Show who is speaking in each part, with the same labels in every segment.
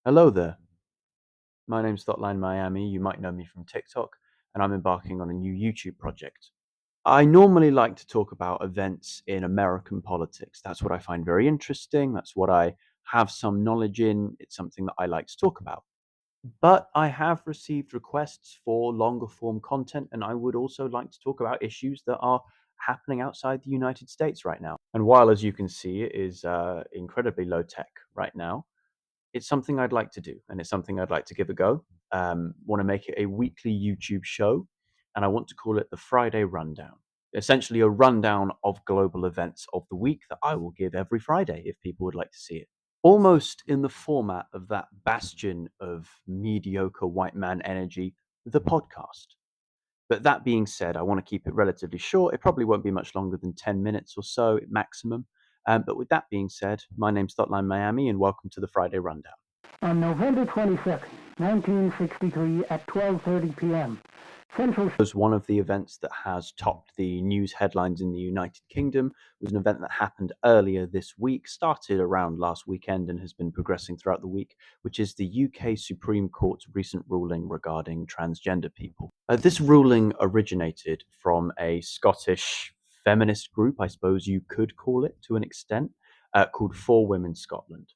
Speaker 1: Hello there. My name's Thotline Miami. You might know me from TikTok, and I'm embarking on a new YouTube project. I normally like to talk about events in American politics. That's what I find very interesting. That's what I have some knowledge in. It's something that I like to talk about. But I have received requests for longer form content, and I would also like to talk about issues that are happening outside the United States right now. And while, as you can see, it is incredibly low tech right now, it's something I'd like to do, and it's something I'd like to give a go. Want to make it a weekly YouTube show, and I want to call it the Friday Rundown. Essentially, a rundown of global events of the week that I will give every Friday if people would like to see it. Almost in the format of that bastion of mediocre white man energy, the podcast. But that being said, I want to keep it relatively short. It probably won't be much longer than 10 minutes or so maximum. But with that being said, my name's Dotline Miami, and welcome to the Friday Rundown.
Speaker 2: On November 26, 1963 at 12:30 p.m., Central
Speaker 1: Was one of the events that has topped the news headlines in the United Kingdom. It was an event that happened earlier this week, started around last weekend and has been progressing throughout the week, which is the UK Supreme Court's recent ruling regarding transgender people. This ruling originated from a Scottish feminist group, I suppose you could call it to an extent, called For Women Scotland.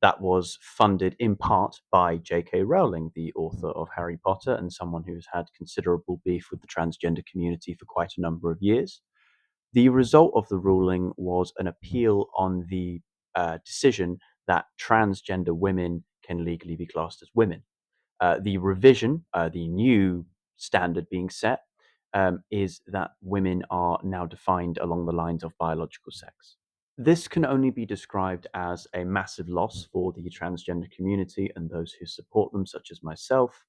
Speaker 1: That was funded in part by J.K. Rowling, the author of Harry Potter, and someone who's had considerable beef with the transgender community for quite a number of years. The result of the ruling was an appeal on the decision that transgender women can legally be classed as women. The revision, the new standard being set, is that women are now defined along the lines of biological sex. This can only be described as a massive loss for the transgender community and those who support them, such as myself,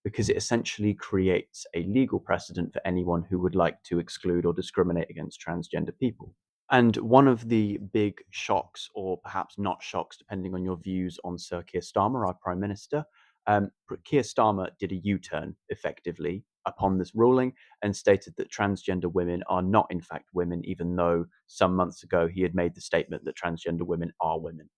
Speaker 1: because it essentially creates a legal precedent for anyone who would like to exclude or discriminate against transgender people. And one of the big shocks, or perhaps not shocks, depending on your views on Sir Keir Starmer, our Prime Minister, Keir Starmer did a U turn effectively upon this ruling and stated that transgender women are not, in fact, women, even though some months ago he had made the statement that transgender women are women.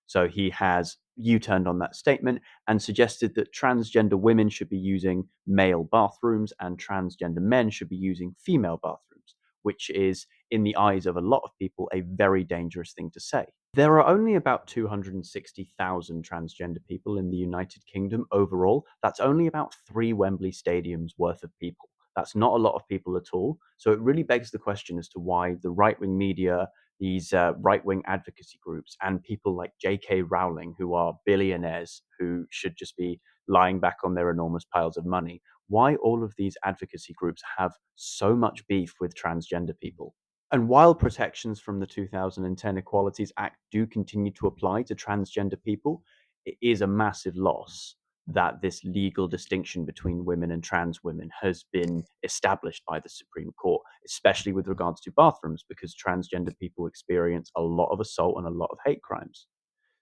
Speaker 1: So he has U turned on that statement and suggested that transgender women should be using male bathrooms and transgender men should be using female bathrooms, which is, in the eyes of a lot of people, a very dangerous thing to say. There are only about 260,000 transgender people in the United Kingdom overall. That's only about 3 Wembley stadiums worth of people. That's not a lot of people at all. So it really begs the question as to why the right wing media, these right wing advocacy groups, and people like J.K. Rowling, who are billionaires who should just be lying back on their enormous piles of money, why all of these advocacy groups have so much beef with transgender people. And while protections from the 2010 Equalities Act do continue to apply to transgender people, it is a massive loss that this legal distinction between women and trans women has been established by the Supreme Court, especially with regards to bathrooms, because transgender people experience a lot of assault and a lot of hate crimes.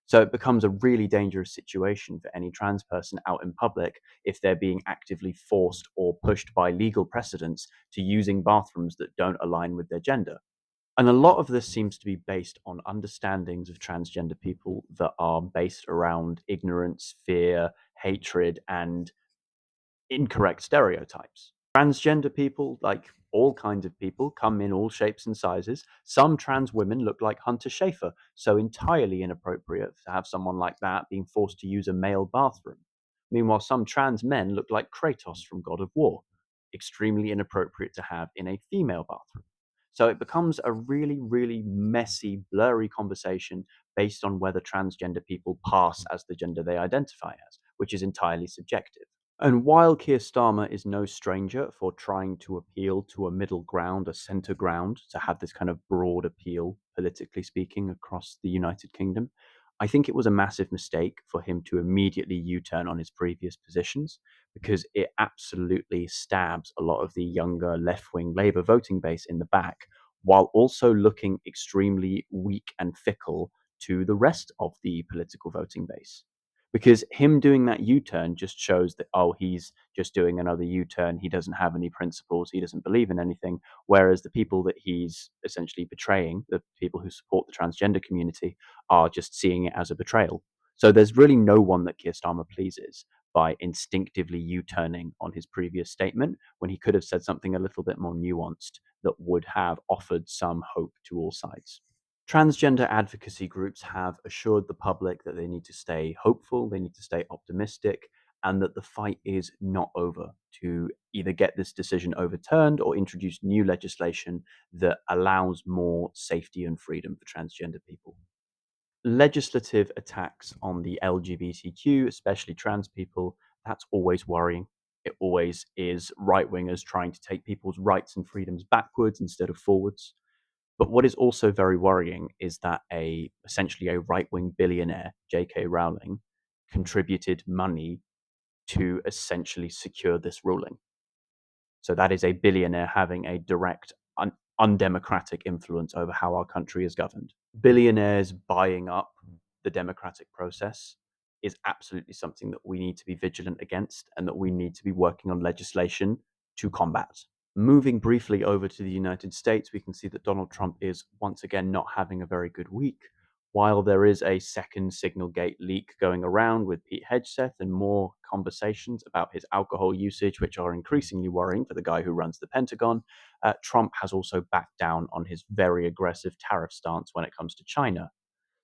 Speaker 1: So it becomes a really dangerous situation for any trans person out in public if they're being actively forced or pushed by legal precedents to using bathrooms that don't align with their gender. And a lot of this seems to be based on understandings of transgender people that are based around ignorance, fear, hatred, and incorrect stereotypes. Transgender people, like all kinds of people, come in all shapes and sizes. Some trans women look like Hunter Schafer, so entirely inappropriate to have someone like that being forced to use a male bathroom. Meanwhile, some trans men look like Kratos from God of War, extremely inappropriate to have in a female bathroom. So it becomes a really, really messy, blurry conversation based on whether transgender people pass as the gender they identify as, which is entirely subjective. And while Keir Starmer is no stranger for trying to appeal to a middle ground, a centre ground, to have this kind of broad appeal, politically speaking, across the United Kingdom, I think it was a massive mistake for him to immediately U turn on his previous positions because it absolutely stabs a lot of the younger left wing Labour voting base in the back, while also looking extremely weak and fickle to the rest of the political voting base, because him doing that U-turn just shows that, oh, he's just doing another U-turn, he doesn't have any principles, he doesn't believe in anything, whereas the people that he's essentially betraying, the people who support the transgender community, are just seeing it as a betrayal. So there's really no one that Keir Starmer pleases by instinctively U-turning on his previous statement when he could have said something a little bit more nuanced that would have offered some hope to all sides. Transgender advocacy groups have assured the public that they need to stay hopeful, they need to stay optimistic, and that the fight is not over to either get this decision overturned or introduce new legislation that allows more safety and freedom for transgender people. Legislative attacks on the LGBTQ, especially trans people, that's always worrying. It always is right wingers trying to take people's rights and freedoms backwards instead of forwards. But what is also very worrying is that essentially a right-wing billionaire, J.K. Rowling, contributed money to essentially secure this ruling. So that is a billionaire having a direct, undemocratic influence over how our country is governed. Billionaires buying up the democratic process is absolutely something that we need to be vigilant against and that we need to be working on legislation to combat. Moving briefly over to the United States, we can see that Donald Trump is once again not having a very good week. While there is a second Signalgate leak going around with Pete Hegseth and more conversations about his alcohol usage, which are increasingly worrying for the guy who runs the Pentagon, Trump has also backed down on his very aggressive tariff stance when it comes to China.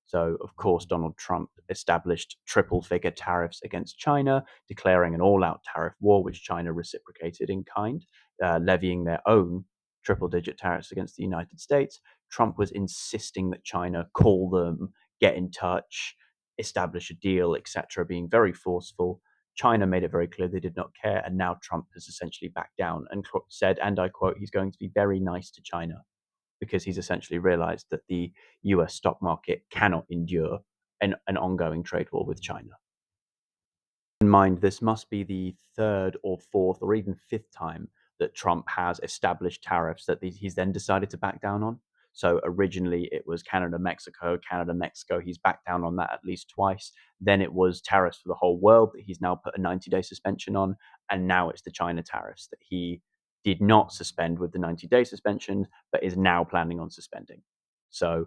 Speaker 1: So, of course, Donald Trump established triple figure tariffs against China, declaring an all out tariff war, which China reciprocated in kind, levying their own triple digit tariffs against the United States. Trump was insisting that China call them, get in touch, establish a deal, etc., being very forceful. China made it very clear they did not care, and now Trump has essentially backed down and said, and I quote, he's going to be very nice to China because he's essentially realized that the US stock market cannot endure an ongoing trade war with China. In mind, this must be the third or fourth or even fifth time that Trump has established tariffs that he's then decided to back down on. So originally it was Canada, Mexico, Canada, Mexico. He's backed down on that at least twice. Then it was tariffs for the whole world that he's now put a 90-day suspension on. And now it's the China tariffs that he did not suspend with the 90-day suspension, but is now planning on suspending. So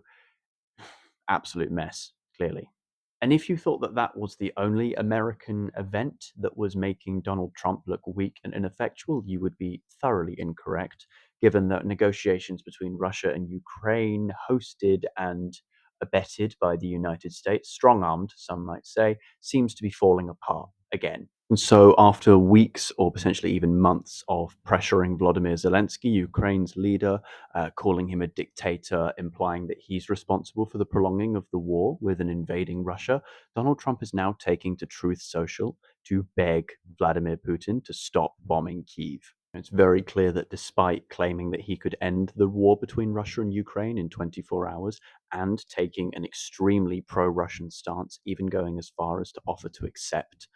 Speaker 1: absolute mess, clearly. And if you thought that that was the only American event that was making Donald Trump look weak and ineffectual, you would be thoroughly incorrect, given that negotiations between Russia and Ukraine, hosted and abetted by the United States, strong armed, some might say, seems to be falling apart again. And so, after weeks or potentially even months of pressuring Volodymyr Zelensky, Ukraine's leader, calling him a dictator, implying that he's responsible for the prolonging of the war with an invading Russia, Donald Trump is now taking to Truth Social to beg Vladimir Putin to stop bombing Kyiv. It's very clear that despite claiming that he could end the war between Russia and Ukraine in 24 hours and taking an extremely pro Russian stance, even going as far as to offer to accept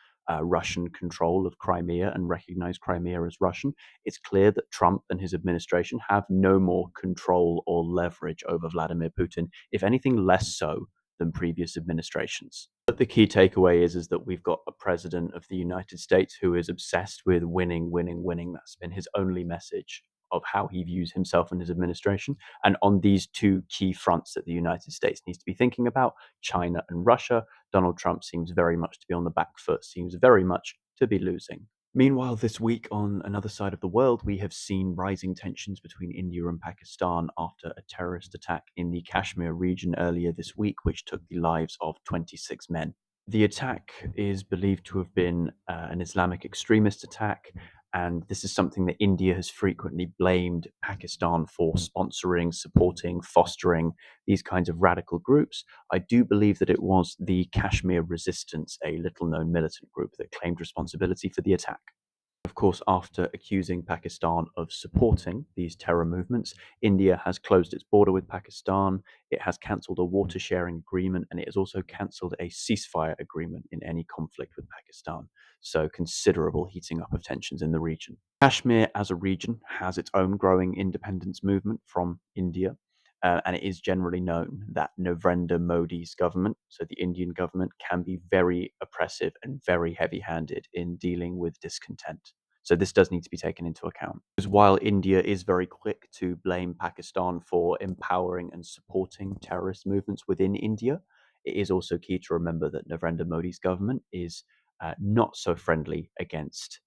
Speaker 1: Russian control of Crimea and recognize Crimea as Russian, it's clear that Trump and his administration have no more control or leverage over Vladimir Putin, if anything less so than previous administrations. But the key takeaway is that we've got a president of the United States who is obsessed with winning, winning, winning. That's been his only message of how he views himself and his administration. And on these two key fronts that the United States needs to be thinking about, China and Russia, Donald Trump seems very much to be on the back foot, seems very much to be losing. Meanwhile, this week on another side of the world, we have seen rising tensions between India and Pakistan after a terrorist attack in the Kashmir region earlier this week, which took the lives of 26 men. The attack is believed to have been an Islamic extremist attack, and this is something that India has frequently blamed Pakistan for sponsoring, supporting, fostering these kinds of radical groups. I do believe that it was the Kashmir Resistance, a little known militant group, that claimed responsibility for the attack. Of course, after accusing Pakistan of supporting these terror movements, India has closed its border with Pakistan, it has cancelled a water sharing agreement, and it has also cancelled a ceasefire agreement in any conflict with Pakistan. So, considerable heating up of tensions in the region. Kashmir, as a region, has its own growing independence movement from India. And it is generally known that Narendra Modi's government, so the Indian government, can be very oppressive and very heavy handed in dealing with discontent. So this does need to be taken into account. Because while India is very quick to blame Pakistan for empowering and supporting terrorist movements within India, it is also key to remember that Narendra Modi's government is not so friendly against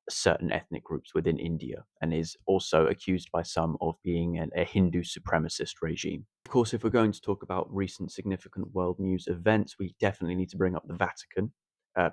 Speaker 1: certain ethnic groups within India and is also accused by some of being a Hindu supremacist regime. Of course, if we're going to talk about recent significant world news events, we definitely need to bring up the Vatican.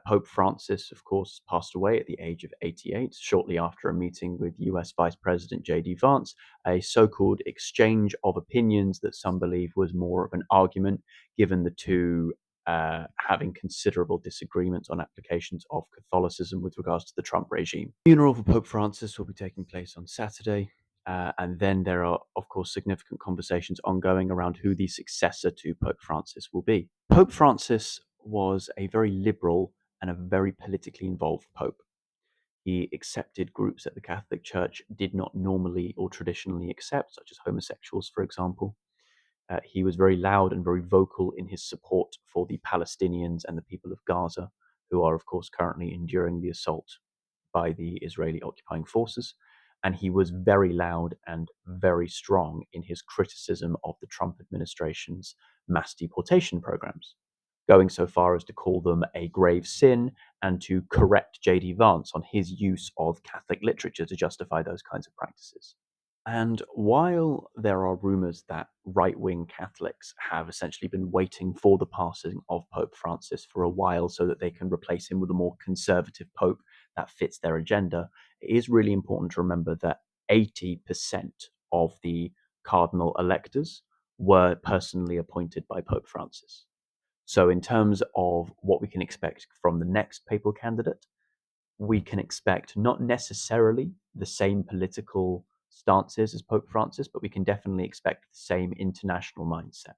Speaker 1: Pope Francis, of course, passed away at the age of 88, shortly after a meeting with US Vice President J.D. Vance, a so called exchange of opinions that some believe was more of an argument, given the two having considerable disagreements on applications of Catholicism with regards to the Trump regime. The funeral for Pope Francis will be taking place on Saturday. And then there are, of course, significant conversations ongoing around who the successor to Pope Francis will be. Pope Francis was a very liberal and a very politically involved pope. He accepted groups that the Catholic Church did not normally or traditionally accept, such as homosexuals, for example. He was very loud and very vocal in his support for the Palestinians and the people of Gaza, who are, of course, currently enduring the assault by the Israeli occupying forces. And he was very loud and very strong in his criticism of the Trump administration's mass deportation programs, going so far as to call them a grave sin and to correct J.D. Vance on his use of Catholic literature to justify those kinds of practices. And while there are rumors that right wing Catholics have essentially been waiting for the passing of Pope Francis for a while so that they can replace him with a more conservative pope that fits their agenda, it is really important to remember that 80% of the cardinal electors were personally appointed by Pope Francis. So, in terms of what we can expect from the next papal candidate, we can expect not necessarily the same political stances as Pope Francis, but we can definitely expect the same international mindset,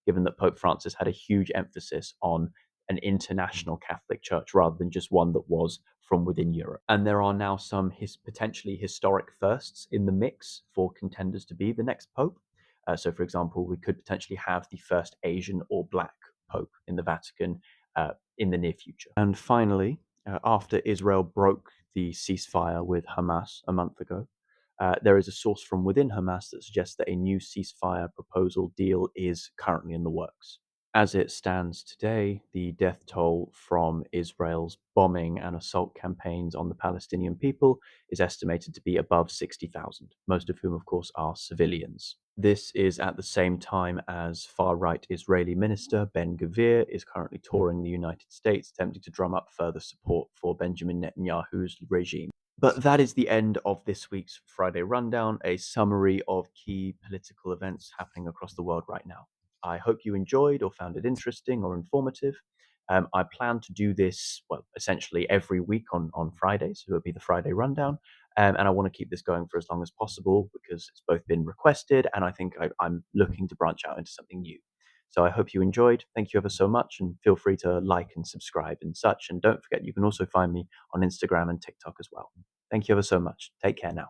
Speaker 1: given that Pope Francis had a huge emphasis on an international Catholic Church rather than just one that was from within Europe. And there are now some potentially historic firsts in the mix for contenders to be the next Pope. So, for example, we could potentially have the first Asian or Black Pope in the Vatican in the near future. And finally, after Israel broke the ceasefire with Hamas a month ago, there is a source from within Hamas that suggests that a new ceasefire proposal deal is currently in the works. As it stands today, the death toll from Israel's bombing and assault campaigns on the Palestinian people is estimated to be above 60,000, most of whom, of course, are civilians. This is at the same time as far-right Israeli minister Ben Gvir is currently touring the United States, attempting to drum up further support for Benjamin Netanyahu's regime. But that is the end of this week's Friday Rundown, a summary of key political events happening across the world right now. I hope you enjoyed or found it interesting or informative. I plan to do this, well, essentially every week on Fridays, so it'll be the Friday Rundown. And I want to keep this going for as long as possible because it's both been requested and I think I'm looking to branch out into something new. So I hope you enjoyed. Thank you ever so much, and feel free to like and subscribe and such. And don't forget, you can also find me on Instagram and TikTok as well. Thank you ever so much. Take care now.